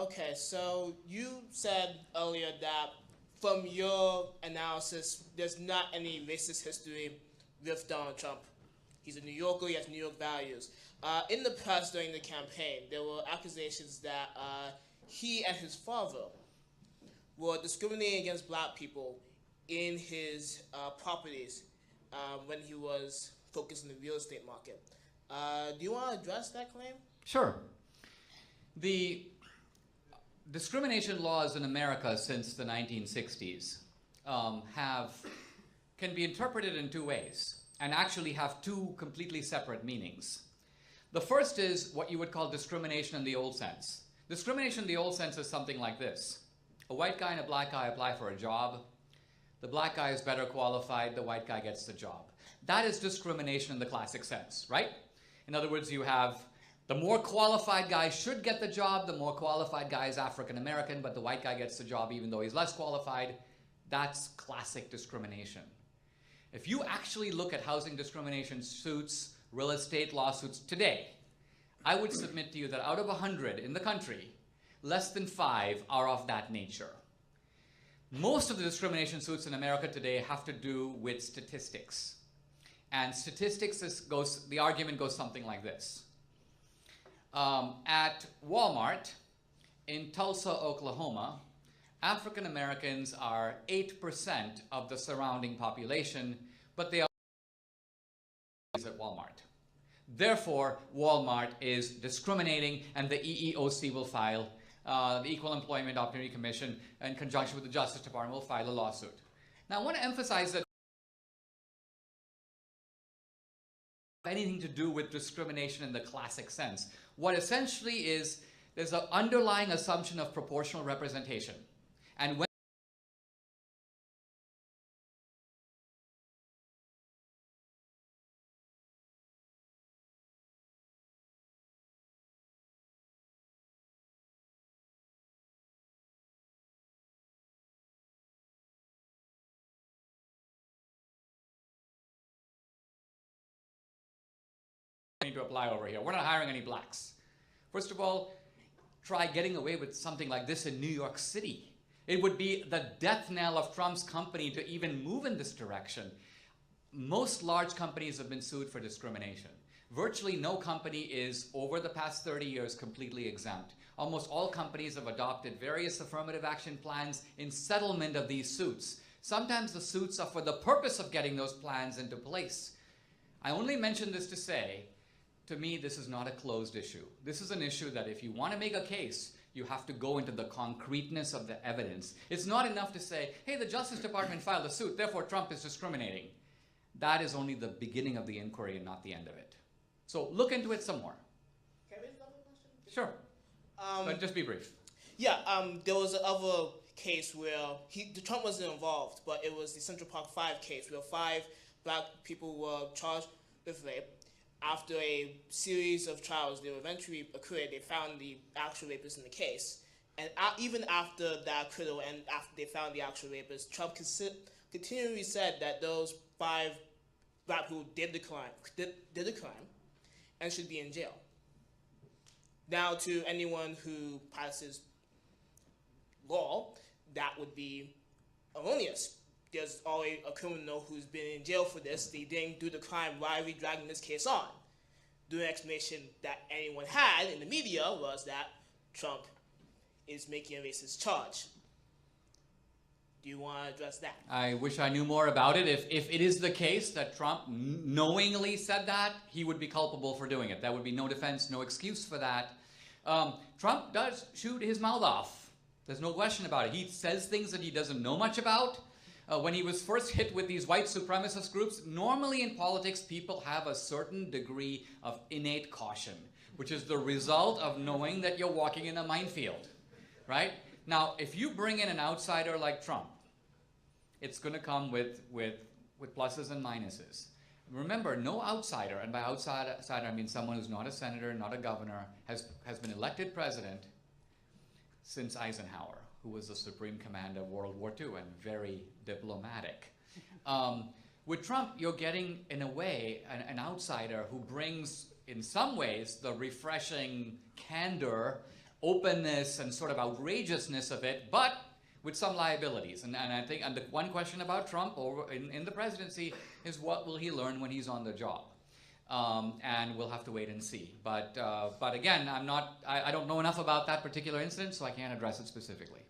Okay, so you said earlier that from your analysis, there's not any racist history with Donald Trump. He's a New Yorker, he has New York values. In the press during the campaign, there were accusations that he and his father were discriminating against black people in his properties when he was focused in the real estate market. Do you want to address that claim? Sure. The discrimination laws in America since the 1960s can be interpreted in two ways and actually have two completely separate meanings. The first is what you would call discrimination in the old sense. Discrimination in the old sense is something like this. A white guy and a black guy apply for a job. The black guy is better qualified, the white guy gets the job. That is discrimination in the classic sense, right? In other words, you have the more qualified guy should get the job, the more qualified guy is African American, but the white guy gets the job even though he's less qualified. That's classic discrimination. If you actually look at housing discrimination suits, real estate lawsuits today, I would submit to you that out of 100 in the country, less than 5 are of that nature. Most of the discrimination suits in America today have to do with statistics. And statistics the argument goes something like this. At Walmart in Tulsa, Oklahoma, African Americans are 8% of the surrounding population, but they are at Walmart. Therefore, Walmart is discriminating, and the EEOC will file, the Equal Employment Opportunity Commission, in conjunction with the Justice Department, will file a lawsuit. Now, I want to emphasize that anything to do with discrimination in the classic sense. What essentially is, there's an underlying assumption of proportional representation. And when to apply over here. We're not hiring any blacks. First of all, try getting away with something like this in New York City. It would be the death knell of Trump's company to even move in this direction. Most large companies have been sued for discrimination. Virtually no company is, over the past 30 years, completely exempt. Almost all companies have adopted various affirmative action plans in settlement of these suits. Sometimes the suits are for the purpose of getting those plans into place. I only mention this to say, to me, this is not a closed issue. This is an issue that if you want to make a case, you have to go into the concreteness of the evidence. It's not enough to say, hey, the Justice Department filed a suit, therefore Trump is discriminating. That is only the beginning of the inquiry and not the end of it. So look into it some more. Can I raise another question? Sure. But just be brief. Yeah, there was another case where Trump wasn't involved, but it was the Central Park 5 case where 5 black people were charged with rape. After a series of trials that eventually occurred, they found the actual rapist in the case. And even after that acquittal and after they found the actual rapist, Trump continually said that those 5 black people did the crime and should be in jail. Now, to anyone who passes law, that would be erroneous. There's already a criminal who's been in jail for this. They didn't do the crime. Why are we dragging this case on? The explanation that anyone had in the media was that Trump is making a racist charge. Do you want to address that? I wish I knew more about it. If it is the case that Trump knowingly said that, he would be culpable for doing it. There would be no defense, no excuse for that. Trump does shoot his mouth off. There's no question about it. He says things that he doesn't know much about. When he was first hit with these white supremacist groups, normally in politics, people have a certain degree of innate caution, which is the result of knowing that you're walking in a minefield, right? Now, if you bring in an outsider like Trump, it's going to come with pluses and minuses. Remember, no outsider, and by outsider I mean someone who's not a senator, not a governor, has been elected president since Eisenhower, who was the supreme commander of World War II and very diplomatic. With Trump, you're getting, in a way, an outsider who brings, in some ways, the refreshing candor openness and sort of outrageousness of it, but with some liabilities. And I think, and the one question about Trump in the presidency is, what will he learn when he's on the job? And we'll have to wait and see. But again, I don't know enough about that particular incident, so I can't address it specifically.